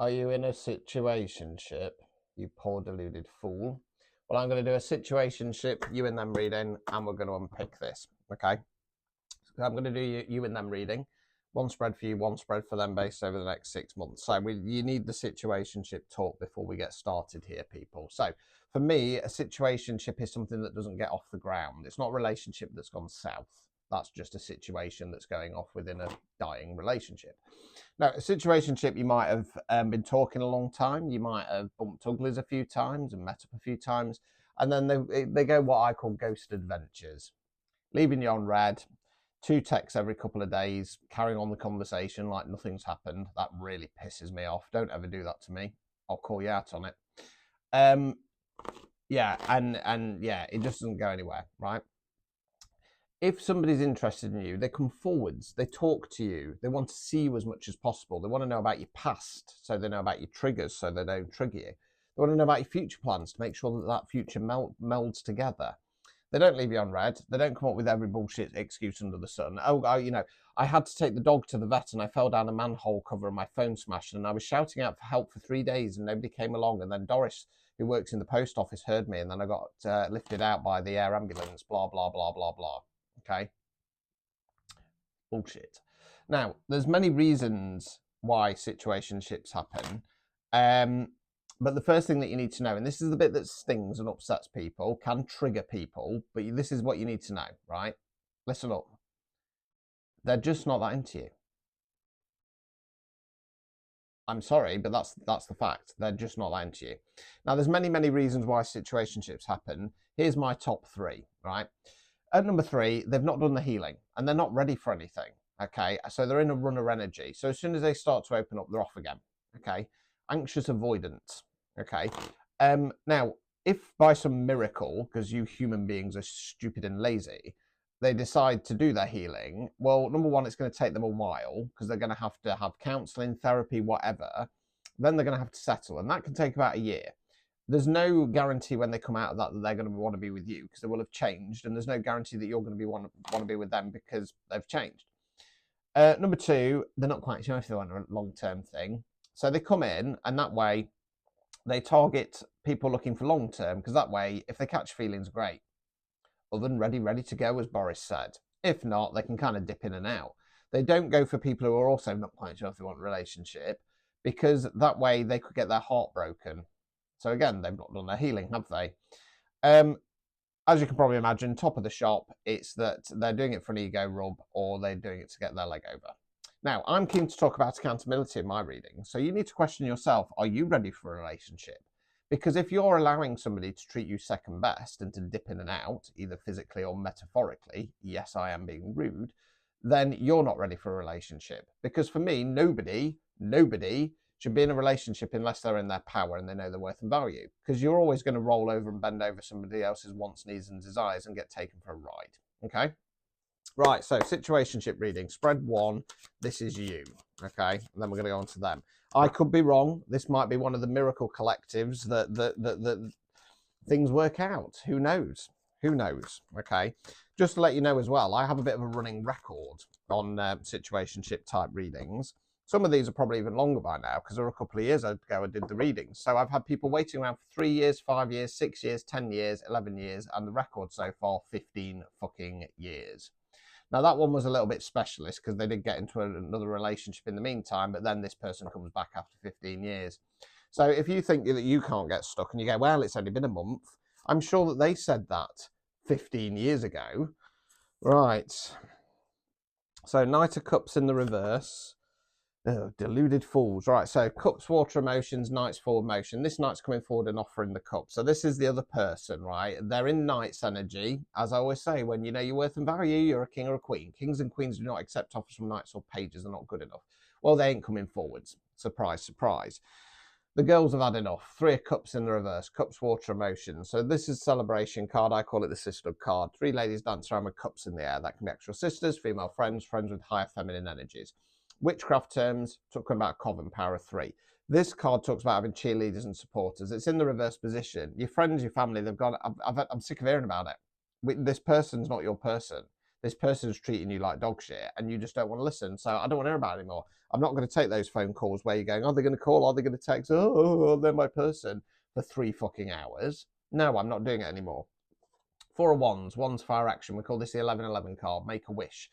Are you in a situationship, you poor deluded fool? Well, I'm going to do a situationship, you and them reading, and we're going to unpick this, okay? So I'm going to do you and them reading. One spread for you, one spread for them based over the next 6 months. So you need the situationship talk before we get started here, people. So for me, a situationship is something that doesn't get off the ground. It's not a relationship that's gone south. That's just a situation that's going off within a dying relationship. Now, a situationship, you might have been talking a long time. You might have bumped uglies a few times and met up a few times. And then they go what I call ghost adventures. Leaving you on red, 2 texts every couple of days, carrying on the conversation like nothing's happened. That really pisses me off. Don't ever do that to me. I'll call you out on it. Yeah, and yeah, it just doesn't go anywhere, right? If somebody's interested in you, they come forwards, they talk to you, they want to see you as much as possible. They want to know about your past, so they know about your triggers, so they don't trigger you. They want to know about your future plans to make sure that that future melds together. They don't leave you on red. They don't come up with every bullshit excuse under the sun. Oh, you know, I had to take the dog to the vet and I fell down a manhole cover and my phone smashed and I was shouting out for help for 3 days and nobody came along. And then Doris, who works in the post office, heard me and then I got lifted out by the air ambulance, blah, blah, blah, blah, blah. Okay? Bullshit. Now, there's many reasons why situationships happen. But the first thing that you need to know, and this is the bit that stings and upsets people, can trigger people, but this is what you need to know, right? Listen up. They're just not that into you. I'm sorry, but that's the fact. They're just not that into you. Now, there's many, many reasons why situationships happen. Here's my top 3, right? At number 3, they've not done the healing, and they're not ready for anything, okay? So they're in a runner energy. So as soon as they start to open up, they're off again, okay? Anxious avoidance, okay? Now, if by some miracle, because you human beings are stupid and lazy, they decide to do their healing, well, number 1, it's going to take them a while because they're going to have counseling, therapy, whatever. Then they're going to have to settle, and that can take about a year. There's no guarantee when they come out of that they're going to want to be with you because they will have changed, and there's no guarantee that you're going to want to be with them because they've changed. Number 2, they're not quite sure if they want a long-term thing. So they come in, and that way they target people looking for long-term, because that way, if they catch feelings, great. Oven ready to go, as Boris said. If not, they can kind of dip in and out. They don't go for people who are also not quite sure if they want a relationship, because that way they could get their heart broken. So again, they've not done their healing, have they? As you can probably imagine, top of the shop, it's that they're doing it for an ego rub or they're doing it to get their leg over. Now, I'm keen to talk about accountability in my reading. So you need to question yourself, are you ready for a relationship? Because if you're allowing somebody to treat you second best and to dip in and out, either physically or metaphorically, yes, I am being rude, then you're not ready for a relationship. Because for me, nobody should be in a relationship unless they're in their power and they know their worth and value. Because you're always going to roll over and bend over somebody else's wants, needs, and desires and get taken for a ride. Okay? Right, so situationship reading. Spread 1, this is you. Okay? And then we're going to go on to them. I could be wrong. This might be one of the miracle collectives that things work out. Who knows? Who knows? Okay? Just to let you know as well, I have a bit of a running record on situationship type readings. Some of these are probably even longer by now because there were a couple of years ago I did the readings. So I've had people waiting around for 3 years, 5 years, 6 years, 10 years, 11 years, and the record so far, 15 fucking years. Now that one was a little bit specialist because they did get into another relationship in the meantime, but then this person comes back after 15 years. So if you think that you can't get stuck and you go, well, it's only been a month, I'm sure that they said that 15 years ago. Right. So Knight of Cups in the reverse. Oh, deluded fools. Right, so cups, water emotions, knight's forward motion. This knight's coming forward and offering the cup. So this is the other person, right? They're in knight's energy. As I always say, when you know your worth and value, you're a king or a queen. Kings and queens do not accept offers from knights or pages. They're not good enough. Well, they ain't coming forwards. Surprise, surprise. The girls have had enough. 3 of Cups in the reverse. Cups, water, emotions. So this is celebration card. I call it the sisterhood card. 3 ladies dance around with cups in the air. That can be actual sisters, female friends, friends with higher feminine energies. Witchcraft terms, talking about Coven, power of 3. This card talks about having cheerleaders and supporters. It's in the reverse position. Your friends, your family, they've gone, I'm sick of hearing about it. This person's not your person. This person's treating you like dog shit and you just don't want to listen. So I don't want to hear about it anymore. I'm not going to take those phone calls where you're going, are they going to call? Are they going to text? Oh, they're my person for 3 fucking hours. No, I'm not doing it anymore. 4 of Wands, Wands fire action. We call this the 1111 card, make a wish.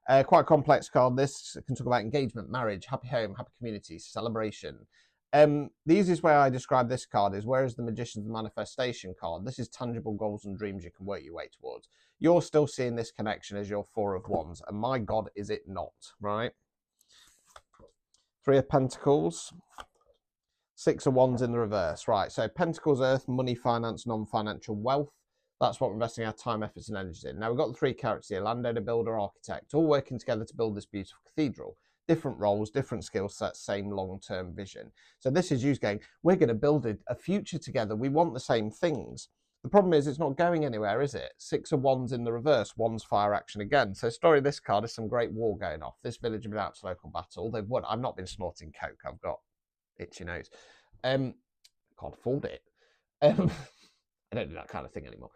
Quite a complex card. This can talk about engagement, marriage, happy home, happy community, celebration. The easiest way I describe this card is, whereas the Magician's manifestation card, this is tangible goals and dreams you can work your way towards. You're still seeing this connection as your 4 of Wands, and my God, is it not, right? 3 of Pentacles, 6 of Wands in the reverse, right? So Pentacles, Earth, money, finance, non-financial wealth. That's what we're investing our time, efforts, and energies in. Now, we've got the 3 characters here, landowner, builder, architect, all working together to build this beautiful cathedral. Different roles, different skill sets, same long-term vision. So this is you going, we're going to build a future together. We want the same things. The problem is it's not going anywhere, is it? 6 of Wands in the reverse, Wands fire action again. So story of this card is some great war going off. This village have been out to local battle. They've won. I've not been snorting coke. I've got itchy nose. Can't afford it. I don't do that kind of thing anymore.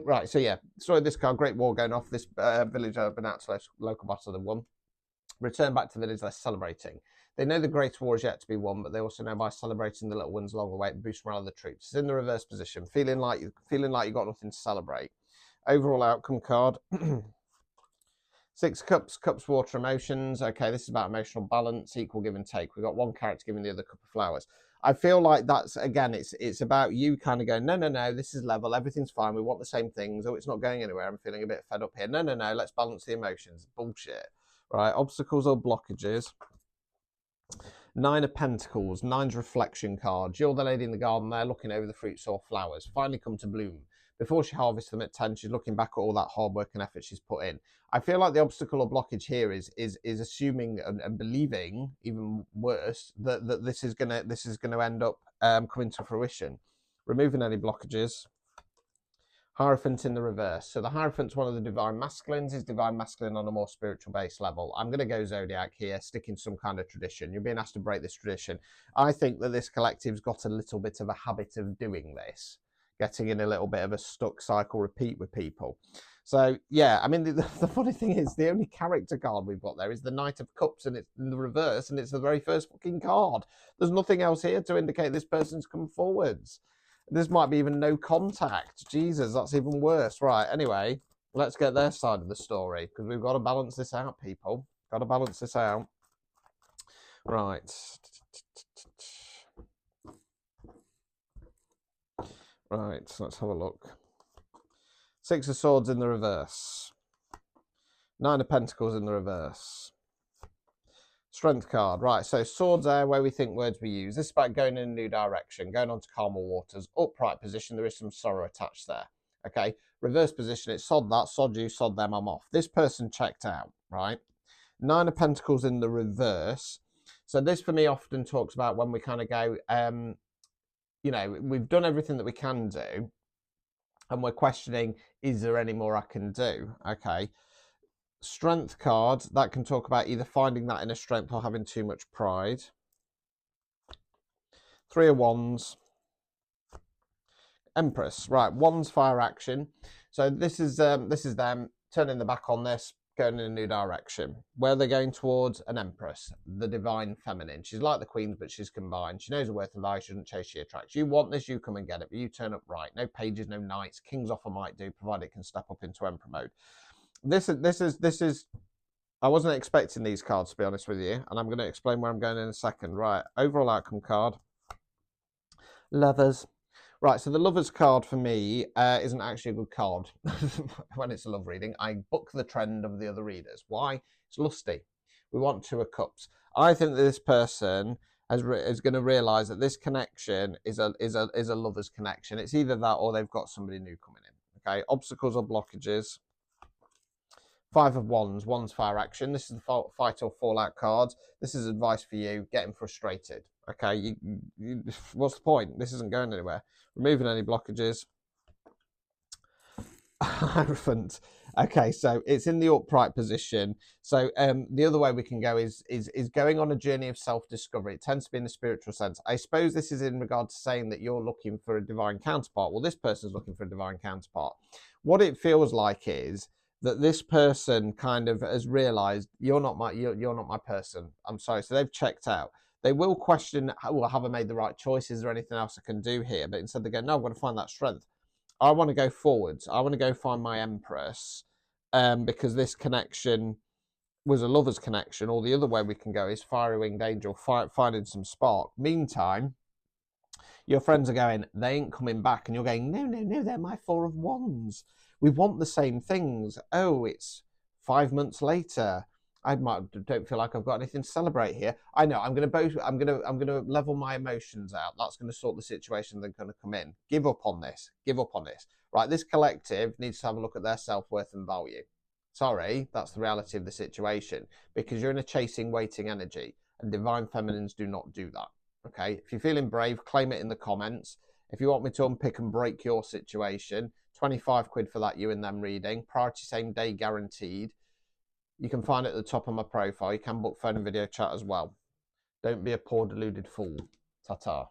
Right, so yeah, story of this card, great war going off. This village have been out to local battle, they've won. Return back to the village, they're celebrating. They know the great war is yet to be won, but they also know by celebrating the little wins along the way, it boosts morale of the troops. It's in the reverse position, feeling like you've got nothing to celebrate. Overall outcome card. 6 cups, cups, water, emotions. Okay, this is about emotional balance, equal give and take. We've got one character giving the other cup of flowers. I feel like that's, again, it's about you kind of going, no, this is level, everything's fine, we want the same things. Oh, it's not going anywhere, I'm feeling a bit fed up here. No, let's balance the emotions. Bullshit. Right, obstacles or blockages. 9 of Pentacles, 9's reflection cards. You're the lady in the garden there looking over the fruits or flowers, finally come to bloom. Before she harvests them at 10, she's looking back at all that hard work and effort she's put in. I feel like the obstacle or blockage here is assuming and believing, even worse, that this is gonna end up coming to fruition. Removing any blockages. Hierophant in the reverse. So the Hierophant's one of the divine masculines. Is divine masculine on a more spiritual base level. I'm going to go Zodiac here, sticking to some kind of tradition. You're being asked to break this tradition. I think that this collective's got a little bit of a habit of doing this, getting in a little bit of a stuck cycle repeat with people. So yeah, I mean, the funny thing is, the only character card we've got there is the Knight of Cups, and it's in the reverse, and it's the very first fucking card. There's nothing else here to indicate this person's come forwards. This might be even no contact. Jesus, that's even worse. Right, anyway, let's get their side of the story, because we've got to balance this out, people. Got to balance this out. Right. Right, let's have a look. 6 of Swords in the reverse. 9 of Pentacles in the reverse. Strength card. Right, so swords there, where we think words we use. This is about going in a new direction, going on to calmer waters. Upright position, there is some sorrow attached there. Okay, reverse position, it's sod that, sod you, sod them, I'm off. This person checked out, right? 9 of Pentacles in the reverse. So this for me often talks about when we kind of go, you know, we've done everything that we can do, and we're questioning, is there any more I can do? Okay. Strength card, that can talk about either finding that inner strength or having too much pride. 3 of Wands. Empress, right, Wands fire action. So this is them turning the back on this, going in a new direction. Where they're going towards? An Empress, the divine feminine. She's like the Queens, but she's combined. She knows her worth and value. She doesn't chase, she attracts. You want this, you come and get it, but you turn up right. No pages, no knights. King's offer might do, provided it can step up into Emperor mode. This is. I wasn't expecting these cards, to be honest with you, and I'm going to explain where I'm going in a second. Right, overall outcome card. Lovers. Right, so the Lovers card for me isn't actually a good card when it's a love reading. I buck the trend of the other readers. Why? It's lusty. We want 2 of Cups. I think that this person is going to realise that this connection is a lover's connection. It's either that or they've got somebody new coming in. Okay, obstacles or blockages. 5 of Wands, Wands fire action. This is the fight or fallout cards. This is advice for you, getting frustrated. Okay, what's the point? This isn't going anywhere. Removing any blockages. Hierophant. Okay, so it's in the upright position. So the other way we can go is going on a journey of self-discovery. It tends to be in the spiritual sense. I suppose this is in regard to saying that you're looking for a divine counterpart. Well, this person's looking for a divine counterpart. What it feels like is that this person kind of has realized you're not my person. I'm sorry. So they've checked out. They will question, well, have I made the right choice? Is there anything else I can do here? But instead they go, no, I'm going to find that strength. I want to go forwards. I want to go find my Empress, because this connection was a lover's connection. Or the other way we can go is fiery winged angel, finding some spark. Meantime, your friends are going, they ain't coming back, and you're going, no, they're my Four of Wands. We want the same things. Oh, it's 5 months later. I don't feel like I've got anything to celebrate here. I know I'm gonna level my emotions out. That's gonna sort the situation that's gonna come in. Give up on this. Give up on this. Right, this collective needs to have a look at their self-worth and value. Sorry, that's the reality of the situation, because you're in a chasing, waiting energy, and divine feminines do not do that. Okay, if you're feeling brave, claim it in the comments. If you want me to unpick and break your situation, 25 quid for that you and them reading, priority same day guaranteed. You can find it at the top of my profile. You can book phone and video chat as well. Don't be a poor deluded fool. Ta-ta.